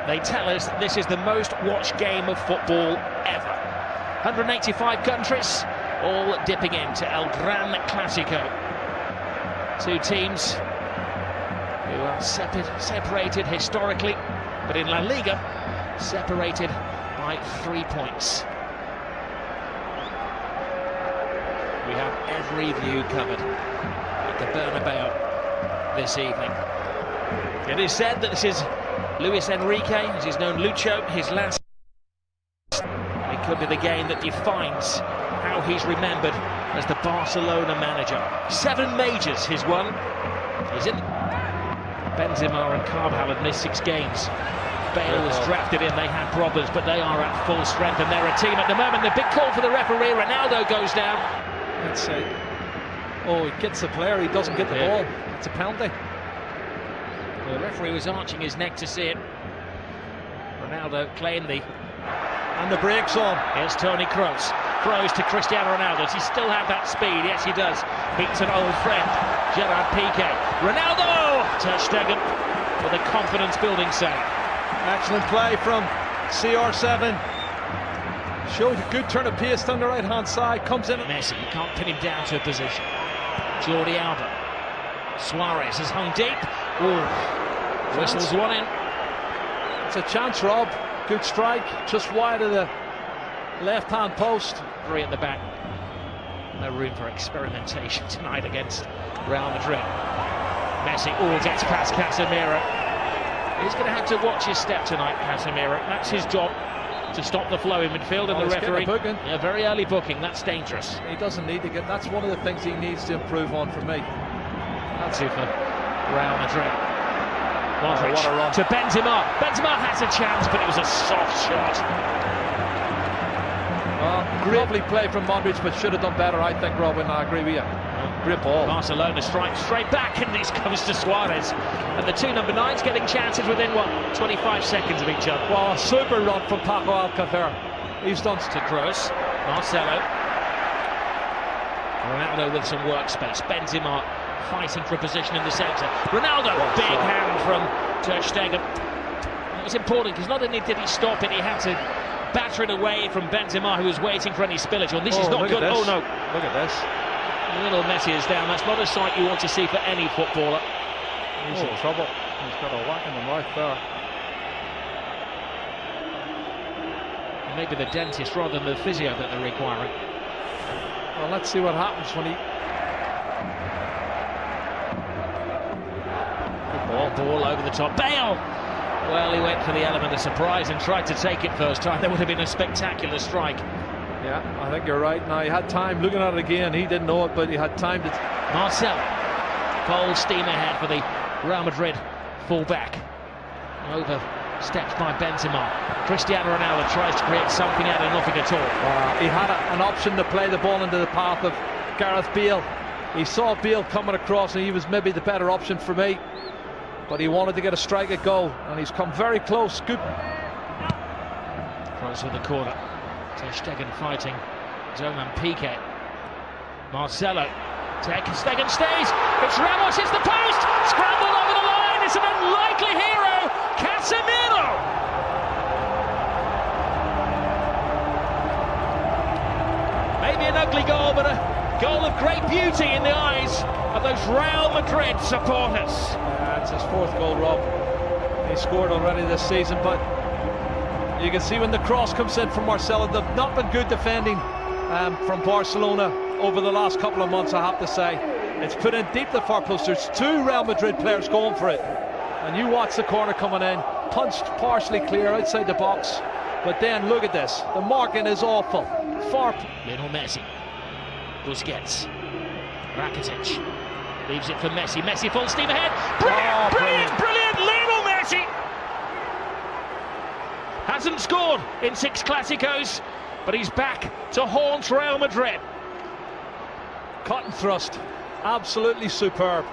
They tell us that this is the most watched game of football ever. 185 countries, all dipping into El Gran Clásico. Two teams who are separated historically, but in La Liga, separated by 3 points. We have every view covered at the Bernabeu this evening. It is said that this is Luis Enrique, as he's known Lucho, his last. It could be the game that defines how he's remembered as the Barcelona manager. 7 majors he's won. He's in. Benzema and Carvajal had missed 6 games. Bale was drafted in, they had problems, but they are at full strength and they're a team at the moment. The big call for the referee, Ronaldo goes down. Let's see. Oh, he gets the player, he doesn't get the ball. It's a penalty. The referee was arching his neck to see it. Ronaldo claimed the... And the break's on. Here's Toni Kroos. Kroos to Cristiano Ronaldo. Does he still have that speed? Yes, he does. Beats an old friend, Gerard Piqué. Ronaldo! Ter Stegen with a confidence-building save. Excellent play from CR7. Showed a good turn of pace down the right-hand side. Comes in. Messi, you can't pin him down to a position. Jordi Alba. Suarez has hung deep. Ooh. Whistles one in. It's a chance, Rob. Good strike, just wide of the left-hand post. 3 at the back. No room for experimentation tonight against Real Madrid. Messi, gets past Casemiro. He's going to have to watch his step tonight, Casemiro. That's his job, to stop the flow in midfield, and the referee. A very early booking, that's dangerous. He doesn't need to get. That's one of the things he needs to improve on for me. That's it for Real Madrid. Modric what a run. To Benzema. Benzema has a chance, but it was a soft shot. Well, lovely play from Modric, but should have done better, I think, Robin. I agree with you. Great ball. Barcelona strikes straight back, and this comes to Suarez. And the 2 number 9s getting chances within, 25 seconds of each other. Well, a super run from Paco Alcácer. He's done to Kroos. Marcelo. Ronaldo with some workspace. Benzema fighting for a position in the centre. Ronaldo, big hand from Ter Stegen. It was important because not only did he stop it, he had to batter it away from Benzema, who was waiting for any spillage. Well, this is not good. Oh no! Look at this. Little Messi is down. That's not a sight you want to see for any footballer. He's in trouble. He's got a whack in the right there. Maybe the dentist rather than the physio that they're requiring. Well, let's see what happens when he. Ball over the top. Bale! Well, he went for the element of surprise and tried to take it first time. That would have been a spectacular strike. Yeah, I think you're right. Now, he had time looking at it again. He didn't know it, but he had time to... Marcelo. Full steam ahead for the Real Madrid full-back. Over steps by Benzema. Cristiano Ronaldo tries to create something out of nothing at all. He had an option to play the ball into the path of Gareth Bale. He saw Bale coming across, and he was maybe the better option for me. But he wanted to get a strike at goal, and he's come very close. Good. Close with the corner. Ter Stegen fighting Zoman Piqué. Marcelo. Ter Stegen stays. It's Ramos, hits the post. Scrambled over the line. It's an unlikely hero. Casemiro. Maybe an ugly goal, but a goal of great beauty in the eyes of those Real Madrid supporters. It's his 4th goal, Rob. He scored already this season, but you can see when the cross comes in from Marcelo, they've not been good defending from Barcelona over the last couple of months, I have to say. It's put in deep the far post. There's 2 Real Madrid players going for it. And you watch the corner coming in, punched partially clear outside the box. But then look at this. The marking is awful. Lionel Messi. Busquets. Rakitic. Leaves it for Messi. Messi full steam ahead. Brilliant! Lionel Messi hasn't scored in 6 Clásicos, but he's back to haunt Real Madrid. Cut and thrust. Absolutely superb.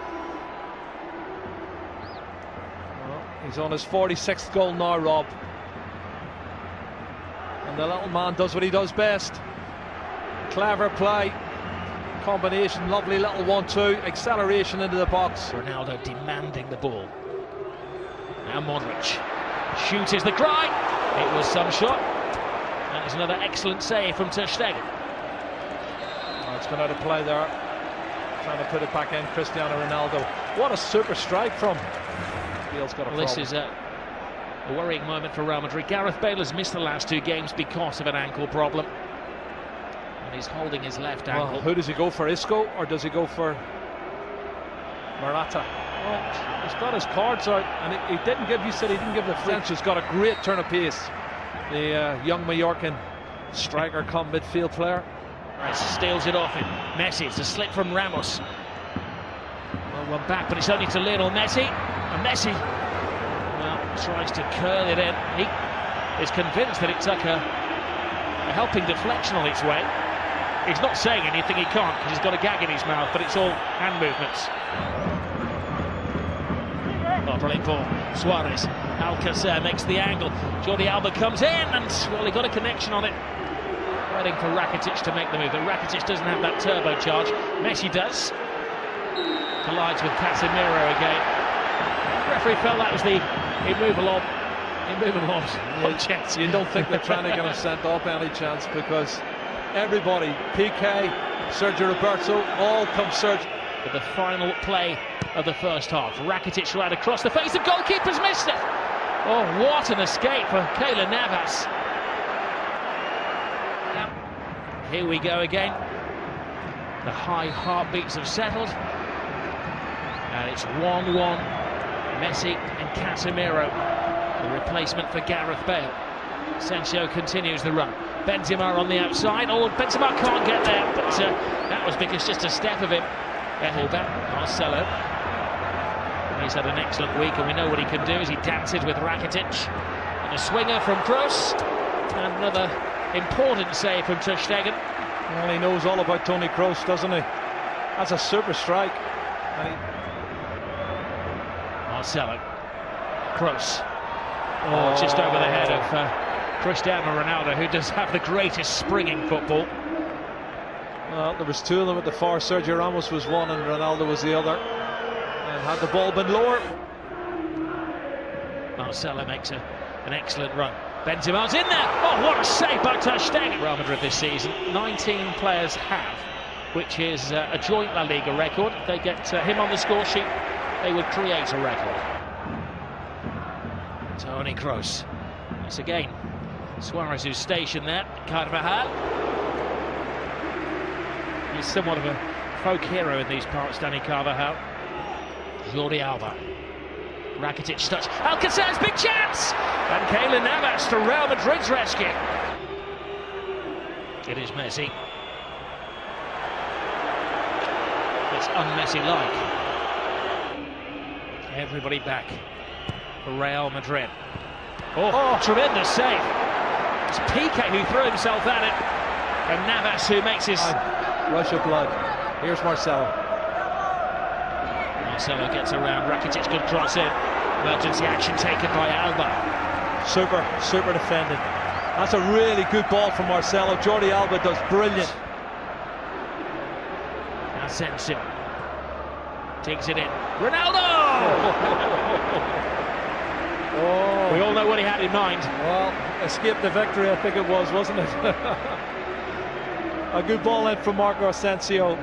Well, he's on his 46th goal now, Rob. And the little man does what he does best. Clever play. Combination, lovely little 1-2, acceleration into the box. Ronaldo demanding the ball. Now Modric. Shoot is the cry. It was some shot. That is another excellent save from Ter Stegen. Oh, it's gone out of play there. Trying to put it back in, Cristiano Ronaldo. What a super strike from. Bale's got a problem. This is a worrying moment for Real Madrid. Gareth Bale has missed the last 2 games because of an ankle problem. And he's holding his left ankle. Well, who does he go for, Isco, or does he go for Morata? Well, he's got his cards out, and he didn't give, you said he didn't give the French. Has got a great turn of pace. The young Mallorcan striker come midfield player. Steals it off him. Messi, it's a slip from Ramos. Well, one back, but it's only to Lionel Messi. And Messi, well, tries to curl it in. He is convinced that it took a helping deflection on its way. He's not saying anything, he can't, because he's got a gag in his mouth, but it's all hand movements. Oh, brilliant ball. Suarez. Alcacer makes the angle. Jordi Alba comes in, and, well, he got a connection on it. Waiting for Rakitic to make the move, but Rakitic doesn't have that turbocharge. Messi does. Collides with Casemiro again. The referee felt that was the immovable chance. You don't think they're trying to get him sent off any chance, because everybody, PK, Sergio Roberto, all come surging. But the final play of the first half. Rakitic right across the face. The goalkeeper's missed it. Oh, what an escape for Keylor Navas. Here we go again. The high heartbeats have settled. And it's 1-1. Messi and Casemiro. The replacement for Gareth Bale. Asensio continues the run. Benzema on the outside. Oh, Benzema can't get there, but that was because just a step of him. Fullback, Marcelo. He's had an excellent week, and we know what he can do as he dances with Rakitic. And a swinger from Kroos. And another important save from Ter Stegen. Well, he knows all about Toni Kroos, doesn't he? That's a super strike. Marcelo. Kroos. Oh, just over the head of Cristiano Ronaldo, who does have the greatest spring in football. Well, there was 2 of them at the far. Sergio Ramos was one and Ronaldo was the other. And had the ball been lower. Marcelo makes an excellent run. Benzema's in there. Oh, what a save by Ter Stegen. Real Madrid this season, 19 players have, which is a joint La Liga record. If they get him on the score sheet, they would create a record. Toni Kroos. Once again, Suarez who's stationed there. Carvajal. He's somewhat of a folk hero in these parts, Dani Carvajal. Jordi Alba. Rakitic touch. Alcacer's big chance! And Keylor Navas to Real Madrid's rescue. It is Messi. It's un-Messi-like. Everybody back for Real Madrid. Oh, tremendous save. It's Piqué who threw himself at it. And Navas who makes his... rush of blood. Here's Marcelo. Marcelo gets around. Rakitic, good cross in. Emergency action taken by Alba. Super defending. That's a really good ball from Marcelo. Jordi Alba does brilliant. Asensio takes it in. Ronaldo! Oh. We all know what he had in mind. Well, escape the victory, I think it was, wasn't it? A good ball in from Marco Asensio.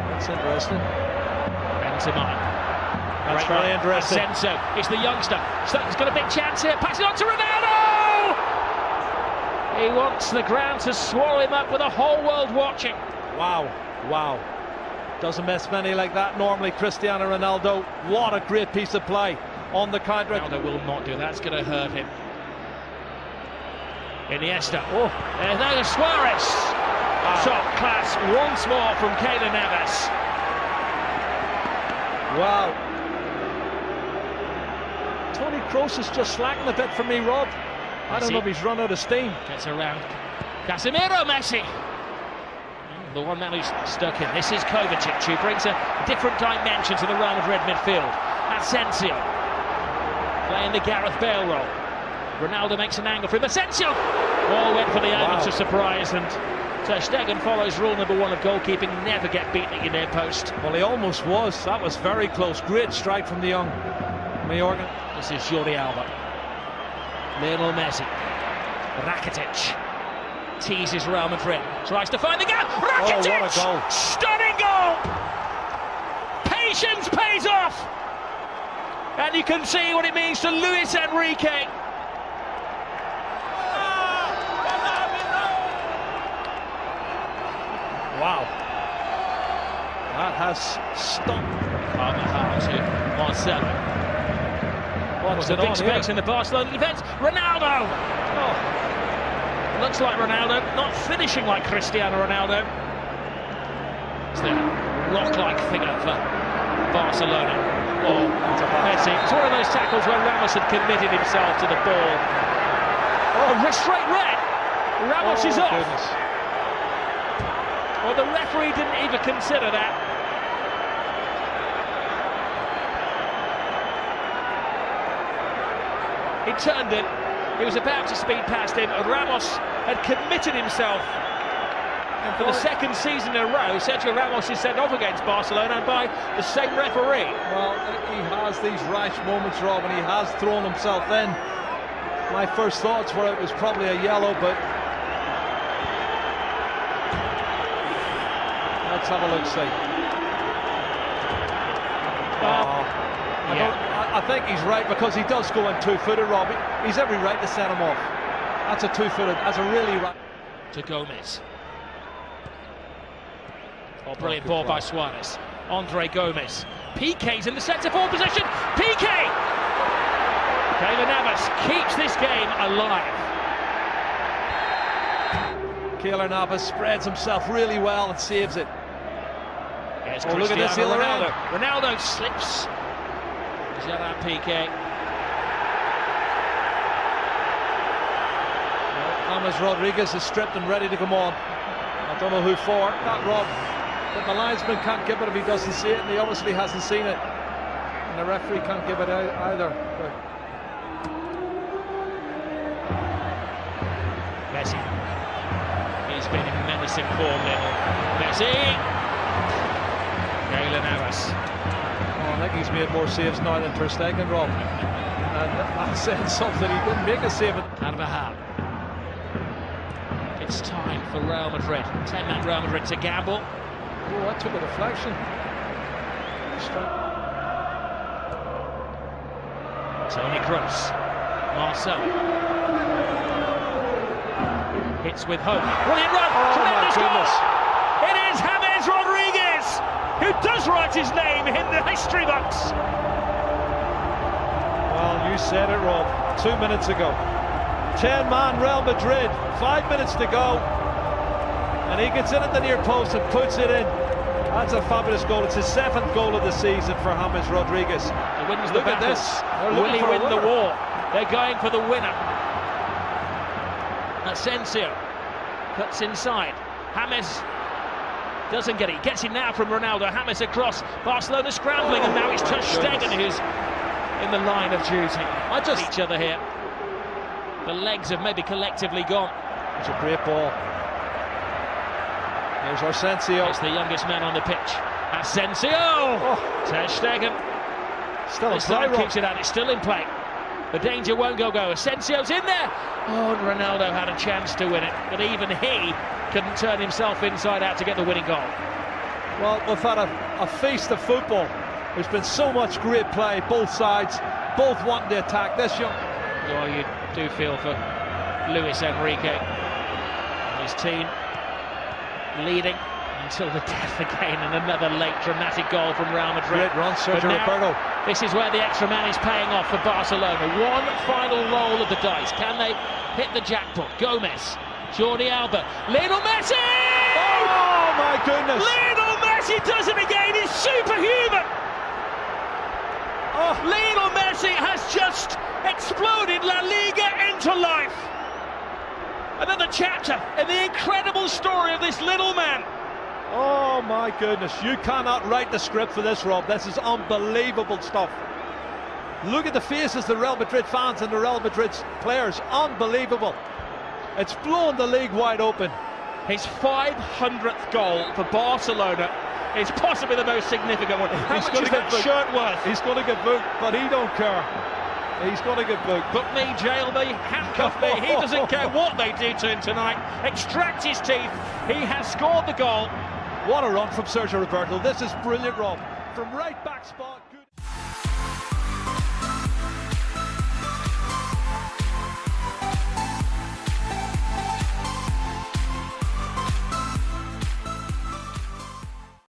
That's interesting. Benzema. That's very interesting. Asensio, it's the youngster. He's got a big chance here. Pass it on to Ronaldo! He wants the ground to swallow him up with the whole world watching. Wow. Doesn't miss many like that normally. Cristiano Ronaldo, what a great piece of play on the counter. Ronaldo will not do that. That's going to hurt him. Iniesta. There's Suarez. Top class once more from Keylor Navas. Wow. Toni Kroos is just slacking a bit for me, Rob. I don't know if he's run out of steam. Gets around. Casemiro, Messi. The one man who's stuck in. This is Kovacic, who brings a different dimension to the Real Madrid midfield. Asensio playing the Gareth Bale role. Ronaldo makes an angle for him. Asensio! All went for the element of surprise, and Ter Stegen follows rule number 1 of goalkeeping: never get beaten at your near post. Well, he almost was. That was very close. Great strike from the young Mayorga. This is Jordi Alba. Lionel Messi. Rakitic teases Real Madrid. Tries to find the gap. Rakitic! Oh, what a goal. Stunning goal! Patience pays off! And you can see what it means to Luis Enrique. Wow. That has stopped. Carvajal to Marcelo. What's the big space in the Barcelona defence? Ronaldo! Oh. Looks like Ronaldo, not finishing like Cristiano Ronaldo. It's the rock-like figure for Barcelona. Oh, Messi. It's one of those tackles where Ramos had committed himself to the ball. Oh, straight red! Ramos is off. Goodness. Well, the referee didn't even consider that. He turned it. He was about to speed past him. Ramos had committed himself. And for the second season in a row, Sergio Ramos is sent off against Barcelona by the same referee. Well, he has these rash moments, Rob, and he has thrown himself in. My first thoughts were it was probably a yellow, but let's have a look, see. I think he's right, because he does go in two-footed, Rob. He's every right to set him off. That's a two-footed, that's a really right. To Gomez. Oh, brilliant ball by Suarez. Andre Gomez. Piqué's in the centre-forward position. Piqué! Keylor Navas keeps this game alive. Keylor Navas spreads himself really well and saves it. Here's look at this, Ronaldo. Ronaldo slips. Gerard Piqué. James Rodriguez is stripped and ready to come on. I don't know who for. Not Rob. But the linesman can't give it if he doesn't see it, and he obviously hasn't seen it. And the referee can't give it out either. Messi. He's been in menacing form, Lionel Messi. Keylor Navas. I think he's made more saves now than Ter Stegen, Rob. And that's saying something. He didn't make a save. Carvajal. It's time for Real Madrid. 10-man Real Madrid to gamble. Oh, that took a deflection. Toni Kroos. Marcelo. Hits with hope. Brilliant run. Tremendous goal. It is James Rodriguez, who does write his name in the history books. Well, you said it, Rob, 2 minutes ago. 10-man Real Madrid, 5 minutes to go. And he gets in at the near post and puts it in. That's a fabulous goal. It's his 7th goal of the season for James Rodriguez. He wins the Look at battle. this. Will he win the war? They're going for the winner. Asensio cuts inside. James doesn't get it. Gets it now from Ronaldo. James across. Barcelona scrambling, and now it's Ter Stegen who's in the line of duty. Each other here. The legs have maybe collectively gone. It's a great ball. Here's Asensio. It's the youngest man on the pitch. Asensio! Ter Stegen. Still in this play, time kicks it out. It's still in play. The danger won't go. Asensio's in there. Oh, and Ronaldo had a chance to win it, but even he couldn't turn himself inside out to get the winning goal. Well, we've had a feast of football. There's been so much great play, both sides, both wanting to attack. This young... Well, you do feel for Luis Enrique and his team, leading until the death again, and another late dramatic goal from Real Madrid. Great run, Sergio Roberto. This is where the extra man is paying off for Barcelona. One final roll of the dice. Can they hit the jackpot? Gomez, Jordi Alba, Lionel Messi! Oh my goodness! Lionel Messi does it again. He's superhuman. Lionel Messi has just exploded La Liga into life. Another chapter in the incredible story of this little man. Oh my goodness, you cannot write the script for this, Rob. This is unbelievable stuff. Look at the faces of the Real Madrid fans and the Real Madrid players. Unbelievable. It's blown the league wide open. His 500th goal for Barcelona is possibly the most significant one. How much is that shirt worth? He's going to get booked, but he don't care. He's going to get booked. Book me, jail me, handcuff me. He doesn't care what they do to him tonight. Extract his teeth. He has scored the goal. What a run from Sergio Roberto. This is brilliant, Rob. From right back spot. Good.